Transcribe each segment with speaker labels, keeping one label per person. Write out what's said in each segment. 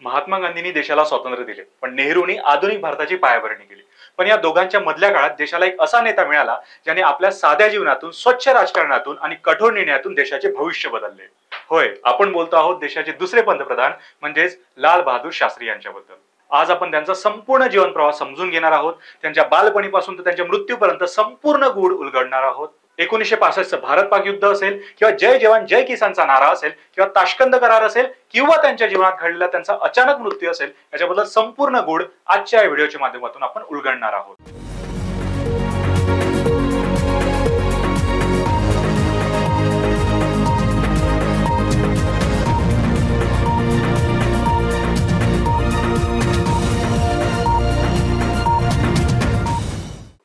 Speaker 1: महात्मा गांधींनी देशाला स्वातंत्र्य दिले, पण नेहरूंनी आधुनिक भारताची पायाभरणी केली. पण या दोघांच्या मधल्या काळात देशाला एक असा नेता मिळाला ज्याने आपल्या साध्या जीवनातून, स्वच्छ राजकारणातून आणि कठोर निर्णयातून देशाचे भविष्य बदलले. होय, आपण बोलतो आहोत देशाचे दुसरे पंतप्रधान म्हणजेच लाल बहादूर शास्त्री यांच्याबद्दल. आज आपण त्यांचा संपूर्ण जीवन प्रवास समजून घेणार आहोत. त्यांच्या बालपणीपासून तर त्यांच्या मृत्यूपर्यंत संपूर्ण गूढ उलगडणार आहोत. 1965चं भारत पाक युद्ध असेल किंवा जय जवान जय किसानचा नारा असेल किंवा ताश्कंद करार असेल किंवा त्यांच्या जीवनात घडलेला त्यांचा अचानक मृत्यू असेल, याच्याबद्दल संपूर्ण गूढ आजच्या या व्हिडिओच्या माध्यमातून आपण उलगडणार आहोत.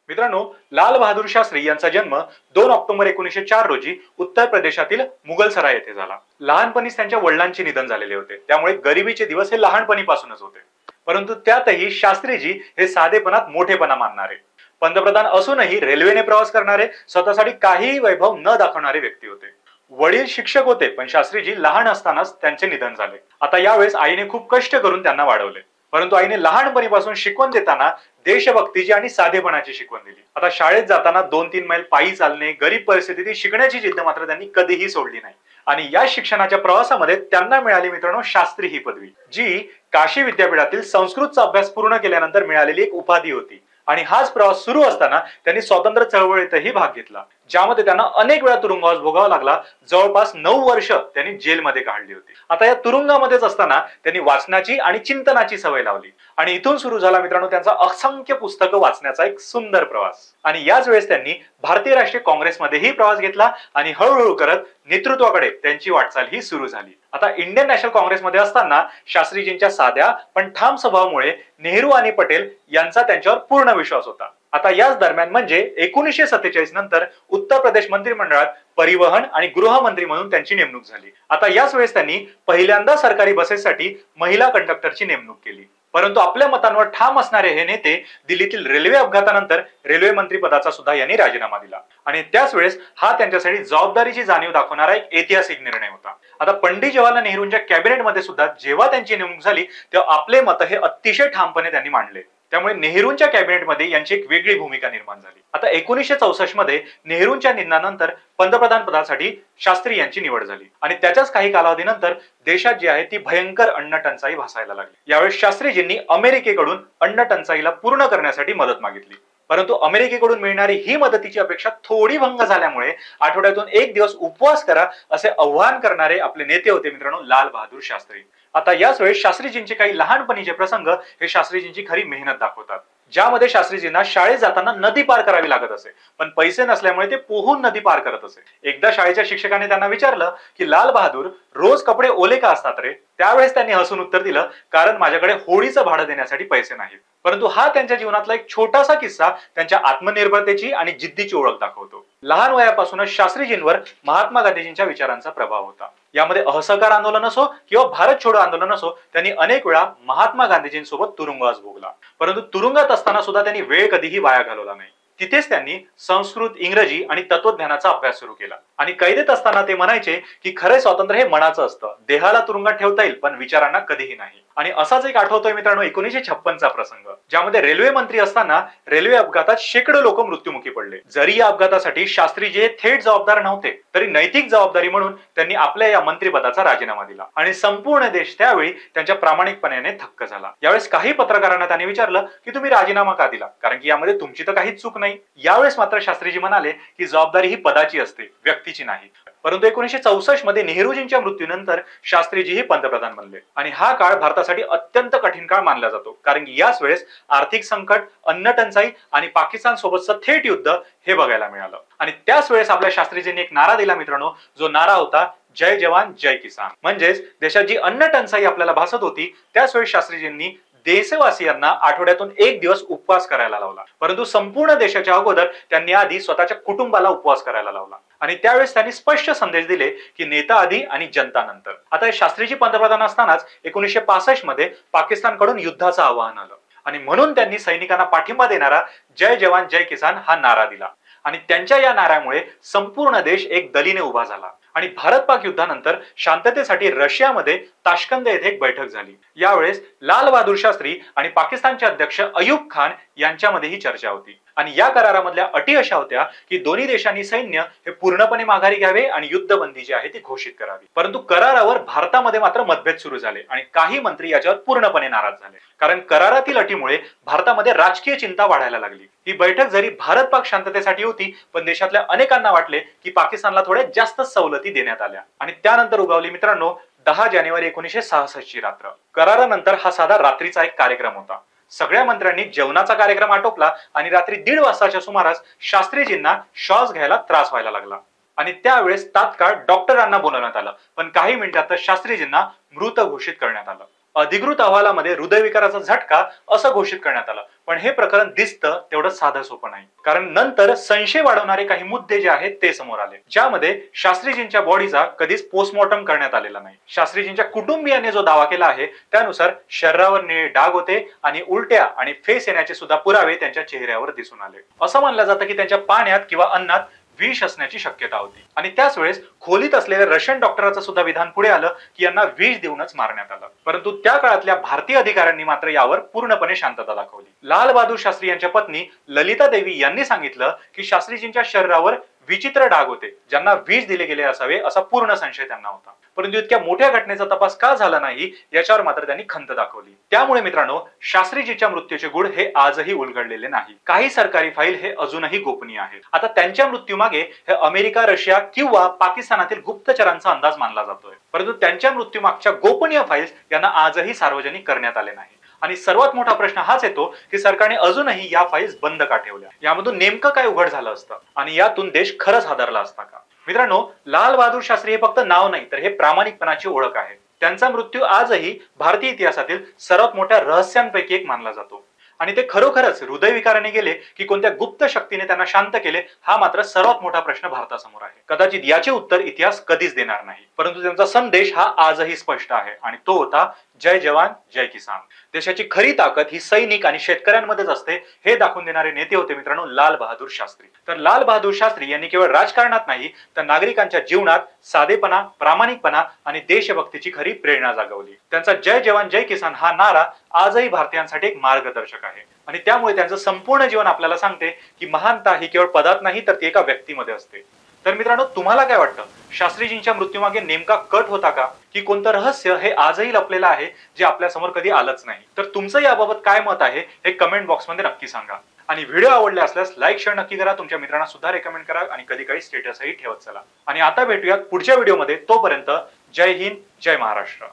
Speaker 1: मित्रांनो, लाल बहादूर शास्त्री यांचा जन्म 2 ऑक्टोबर 1904 रोजी उत्तर प्रदेशातील मुगलसराय येथे झाला. लहानपणीच त्यांच्या वडिलांचे निधन झालेले होते, त्यामुळे गरिबीचे दिवस हे लहानपणीपासूनच होते. परंतु त्यातही शास्त्रीजी हे साधेपणात मोठेपणा मानणारे, पंतप्रधान असूनही रेल्वेने प्रवास करणारे, स्वतःसाठी काहीही वैभव न दाखवणारे व्यक्ती होते. वडील शिक्षक होते, पण शास्त्रीजी लहान असतानाच त्यांचे निधन झाले. आता यावेळेस आईने खूप कष्ट करून त्यांना वाढवले, परंतु आईने लहानपणीपासून शिकवण देताना देशभक्तीची आणि साधेपणाची शिकवण दिली. आता शाळेत जाताना 2-3 मैल पायी चालणे, गरीब परिस्थितीत शिकण्याची जिद्द मात्र त्यांनी कधीही सोडली नाही. आणि या शिक्षणाच्या प्रवासामध्ये त्यांना मिळाली मित्रांनो शास्त्री ही पदवी, जी काशी विद्यापीठातील संस्कृतचा अभ्यास पूर्ण केल्यानंतर मिळालेली एक उपाधी होती. आणि हाच प्रवास सुरू असताना त्यांनी स्वातंत्र्य चळवळीतही भाग घेतला, ज्यामध्ये त्यांना अनेक वेळा तुरुंगवास भोगावा लागला. जवळपास 9 वर्ष त्यांनी जेलमध्ये काढली होती. आता या तुरुंगामध्येच असताना त्यांनी वाचनाची आणि चिंतनाची सवय लावली आणि इथून सुरू झाला मित्रांनो त्यांचा असंख्य पुस्तकं वाचण्याचा एक सुंदर प्रवास. आणि याच वेळेस त्यांनी भारतीय राष्ट्रीय काँग्रेसमध्येही प्रवास घेतला आणि हळूहळू करत नेतृत्वाकडे त्यांची वाटचाल ही सुरू झाली. आता इंडियन नॅशनल काँग्रेसमध्ये असताना शास्त्रीजींच्या साध्या पण ठाम स्वभावामुळे नेहरू आणि पटेल यांचा त्यांच्यावर पूर्ण विश्वास होता. आता याच दरम्यान म्हणजे 1947 नंतर उत्तर प्रदेश मंत्रिमंडळात परिवहन आणि गृहमंत्री म्हणून त्यांची नेमणूक झाली. आता याच वेळेस त्यांनी पहिल्यांदा सरकारी बसेससाठी महिला कंडक्टरची नेमणूक केली. परंतु आपल्या मतांवर ठाम असणारे हे नेते दिल्लीतील रेल्वे अपघातानंतर रेल्वे मंत्री पदाचा सुद्धा यांनी राजीनामा दिला. आणि त्याच वेळेस हा त्यांच्यासाठी जबाबदारीची जाणीव दाखवणारा एक ऐतिहासिक निर्णय होता. आता पंडित जवाहरलाल नेहरूंच्या कॅबिनेटमध्ये सुद्धा जेव्हा त्यांची नेमणूक झाली तेव्हा आपले मत हे अतिशय ठामपणे त्यांनी मांडले. त्यामुळे नेहरूंच्या कॅबिनेटमध्ये यांची एक वेगळी भूमिका निर्माण झाली. आता 1964 मध्ये नेहरूंच्या निधनानंतर पंतप्रधान पदासाठी शास्त्री यांची निवड झाली आणि त्याच्याच काही कालावधीनंतर देशात जी आहे ती भयंकर अन्न टंचाई भासायला लागली. यावेळेस शास्त्रीजींनी अमेरिकेकडून अन्न टंचाईला पूर्ण करण्यासाठी मदत मागितली. परंतु अमेरिकेकडून मिळणारी ही मदतीची अपेक्षा थोडी भंग झाल्यामुळे आठवड्यातून 1 दिवस उपवास करा असे आव्हान करणारे आपले नेते होते मित्रांनो लाल बहादूर शास्त्री. आता याच वेळेस शास्त्रीजींचे काही लहानपणीचे प्रसंग हे शास्त्रीजींची खरी मेहनत दाखवतात, ज्यामध्ये शास्त्रीजींना शाळेत जाताना नदी पार करावी लागत असे, पण पैसे नसल्यामुळे ते पोहून नदी पार करत असे. एकदा शाळेच्या शिक्षकाने त्यांना विचारलं की लाल बहादूर, रोज कपडे ओले का असतात रे? त्यावेळेस त्यांनी हसून उत्तर दिलं, कारण माझ्याकडे होळीचं भाडं देण्यासाठी पैसे नाहीत. परंतु हा त्यांच्या जीवनातला एक छोटासा किस्सा त्यांच्या आत्मनिर्भरतेची आणि जिद्दीची ओळख दाखवतो. लहान वयापासूनच शास्त्रीजींवर महात्मा गांधीजींच्या विचारांचा प्रभाव होता. यामध्ये असहकार आंदोलन असो किंवा भारत छोडो आंदोलन असो, त्यांनी अनेक वेळा महात्मा गांधीजींसोबत तुरुंगवास भोगला. परंतु तुरुंगात असताना सुद्धा त्यांनी वेळ कधीही वाया घालवला नाही. तिथेच त्यांनी संस्कृत, इंग्रजी आणि तत्वज्ञानाचा अभ्यास सुरू केला. आणि कैदेत असताना ते म्हणायचे की खरे स्वातंत्र्य हे मनाचं असतं, देहाला तुरुंगात ठेवता येईल पण विचारांना कधीही नाही. आणि असाच एक आठवतोय मित्रांनो 1956चा प्रसंग, ज्यामध्ये रेल्वे मंत्री असताना रेल्वे अपघातात शेकडो लोक मृत्युमुखी पडले. जरी या अपघातासाठी शास्त्रीजी थेट जबाबदार नव्हते, तरी नैतिक जबाबदारी म्हणून त्यांनी आपल्या या मंत्रिपदाचा राजीनामा दिला आणि संपूर्ण देश त्यावेळी त्यांच्या प्रामाणिकपणाने थक्क झाला. यावेळेस काही पत्रकारांना त्यांनी विचारलं की तुम्ही राजीनामा का दिला, कारण की यामध्ये तुमची तर काहीच चूक नाही. यावेळेस मात्र शास्त्रीजी म्हणाले की जबाबदारी ही पदाची असते, व्यक्तीची नाही. परंतु 1964 मध्ये नेहरूजींच्या मृत्यूनंतर शास्त्रीजीही पंतप्रधान बनले आणि हा काळ भारतासाठी अत्यंत कठीण काळ मानला जातो, कारण की याच वेळेस आर्थिक संकट, अन्न टंचाई आणि पाकिस्तान सोबतचं थेट युद्ध हे बघायला मिळालं. आणि त्याच वेळेस आपल्या शास्त्रीजींनी एक नारा दिला मित्रांनो, जो नारा होता जय जवान जय किसान. म्हणजेच देशात जी अन्न टंचाई आपल्याला भासत होती त्याच वेळेस शास्त्रीजींनी देशवासियांना आठवड्यातून 1 दिवस उपवास करायला लावला. परंतु संपूर्ण देशाच्या अगोदर त्यांनी आधी स्वतःच्या कुटुंबाला उपवास करायला लावला आणि त्यावेळेस त्यांनी स्पष्ट संदेश दिले की नेता आधी आणि जनता नंतर. आता शास्त्रीजी पंतप्रधान असतानाच 1965 मध्ये पाकिस्तानकडून युद्धाचं आवाहन आलं आणि म्हणून त्यांनी सैनिकांना पाठिंबा देणारा जय जवान जय किसान हा नारा दिला आणि त्यांच्या या नाऱ्यामुळे संपूर्ण देश एक दलीने उभा झाला आणि भारत पाक युद्धानंतर शांततेसाठी रशियामध्ये ताश्कंद येथे एक बैठक झाली। यावेळेस लाल बहादूर शास्त्री आणि पाकिस्तानचे अध्यक्ष अयूब खान यांच्यामध्ये ही चर्चा होती आणि या करारामधल्या अटी अशा होत्या की दोन्ही देशांनी सैन्य हे पूर्णपणे माघारी घ्यावे आणि युद्धबंदी जी आहे ती घोषित करावी। परंतु करारावर भारतामध्ये मात्र मतभेद सुरू झाले आणि काही मंत्री याच्यावर पूर्णपणे नाराज झाले, कारण करारातील अटीमुळे भारतामध्ये राजकीय चिंता वाढायला लागली। ही बैठक जरी भारत पाक शांततेसाठी होती, पण देशातल्या अनेकांना वाटले की पाकिस्तानला थोड्या जास्त सवलती देण्यात आल्या आणि त्यानंतर उगवली मित्रांनो 10 जानेवारी 1966 ची रात्र। करारानंतर हा साधा रात्रीचा एक कार्यक्रम होता। सगळ्या मंत्र्यांनी जेवणाचा कार्यक्रम आटोपला आणि रात्री 1:30 वाजताच्या सुमारास शास्त्रीजींना श्वास घ्यायला त्रास व्हायला लागला आणि त्यावेळेस तात्काळ डॉक्टरांना बोलवण्यात आलं, पण काही मिनिटातच शास्त्रीजींना मृत घोषित करण्यात आलं। अधिकृत अहवालामध्ये हृदयविकाराचा झटका असं घोषित करण्यात आलं, पण हे प्रकरण दिसतं तेवढं साधं सोपं नाही, कारण नंतर संशय वाढवणारे काही मुद्दे जे आहेत ते समोर आले, ज्यामध्ये शास्त्रीजींच्या बॉडीचा कधीच पोस्टमॉर्टम करण्यात आलेला नाही। शास्त्रीजींच्या कुटुंबियांनी जो दावा केला आहे त्यानुसार शरीरावर निळे डाग होते आणि उलट्या आणि फेस येण्याचे सुद्धा पुरावे त्यांच्या चेहऱ्यावर दिसून आले। असं मानलं जातं की त्यांच्या पाण्यात किंवा अन्नात विष असण्याची शक्यता होती आणि त्याच वेळेस खोलीत असलेल्या रशियन डॉक्टरांचं सुद्धा विधान पुढे आलं की यांना विष देऊनच मारण्यात आलं। परंतु त्या काळातल्या भारतीय अधिकाऱ्यांनी मात्र यावर पूर्णपणे शांतता दाखवली। लाल बहादूर शास्त्री यांच्या पत्नी ललिता देवी यांनी सांगितलं की शास्त्रीजींच्या शरीरावर विचित्र डाग होते, ज्यांना विष दिले गेले असावे असा पूर्ण संशय त्यांना होता। परंतु इतक्या मोठ्या घटनेचा तपास का झाला नाही याच्यावर मात्र त्यांनी खंत दाखवली। त्यामुळे मित्रांनो, शास्त्रीजीच्या मृत्यूचे गूढ हे आजही उलगडलेले नाही। काही सरकारी फाईल हे अजूनही गोपनीय आहेत। आता त्यांच्या मृत्यूमागे हे अमेरिका, रशिया किंवा पाकिस्तानातील गुप्तचरांचा अंदाज मानला जातोय, परंतु त्यांच्या मृत्यूमागच्या गोपनीय फाईल्स यांना आजही सार्वजनिक करण्यात आले नाही। आणि सर्वात मोठा प्रश्न हाच येतो की सरकारने अजूनही या फाईल्स बंद का ठेवल्या? यामधून नेमकं काय उघड झालं असतं आणि यातून देश खरंच हादरला असता का? मित्रांनो, लाल बहादूर शास्त्री हे फक्त नाव नाही तर हे प्रामाणिकपणाची ओळख आहे। त्यांचा मृत्यू आजही भारतीय इतिहासातील सर्वात मोठ्या रहस्यांपैकी एक मानला जातो आणि ते खरोखरच हृदयविकाराने गेले की कोणत्या गुप्त शक्तीने त्यांना शांत केले, हा मात्र सर्वात मोठा प्रश्न भारतासमोर आहे। कदाचित याचे उत्तर इतिहास कधीच देणार नाही, परंतु त्यांचा संदेश हा आजही स्पष्ट आहे आणि तो होता जय जवान जय किसान। देशाची खरी ताकद ही सैनिक आणि शेतकऱ्यांमध्येच असते हे दाखवून देणारे नेते होते मित्रांनो लाल बहादूर शास्त्री। तर लाल बहादूर शास्त्री यांनी केवळ राजकारणात नाही तर नागरिकांच्या जीवनात साधेपणा, प्रामाणिकपणा आणि देशभक्तीची खरी प्रेरणा जागवली। त्यांचा जय जवान जय किसान हा नारा आजही भारतीयांसाठी एक मार्गदर्शक आहे आणि त्यामुळे त्यांचं संपूर्ण जीवन आपल्याला सांगते की महानता ही केवळ पदात नाही तर ती एका व्यक्तीमध्ये असते। तर मित्रांनो, तुम्हाला काय वाटतं? शास्त्रीजींच्या मृत्यूमागे नेमका कट होता का, की कोणतं रहस्य हे आजही लपलेलं आहे जे आपल्या समोर कधी आलंच नाही? तर तुमचं याबाबत काय मत आहे हे कमेंट बॉक्समध्ये नक्की सांगा आणि व्हिडिओ आवडले असल्यास लाईक शेअर नक्की करा, तुमच्या मित्रांना सुद्धा रेकमेंड करा आणि कधी काही स्टेटसही ठेवत चला। आणि आता भेटूयात पुढच्या व्हिडिओमध्ये, तोपर्यंत जय हिंद, जय महाराष्ट्र।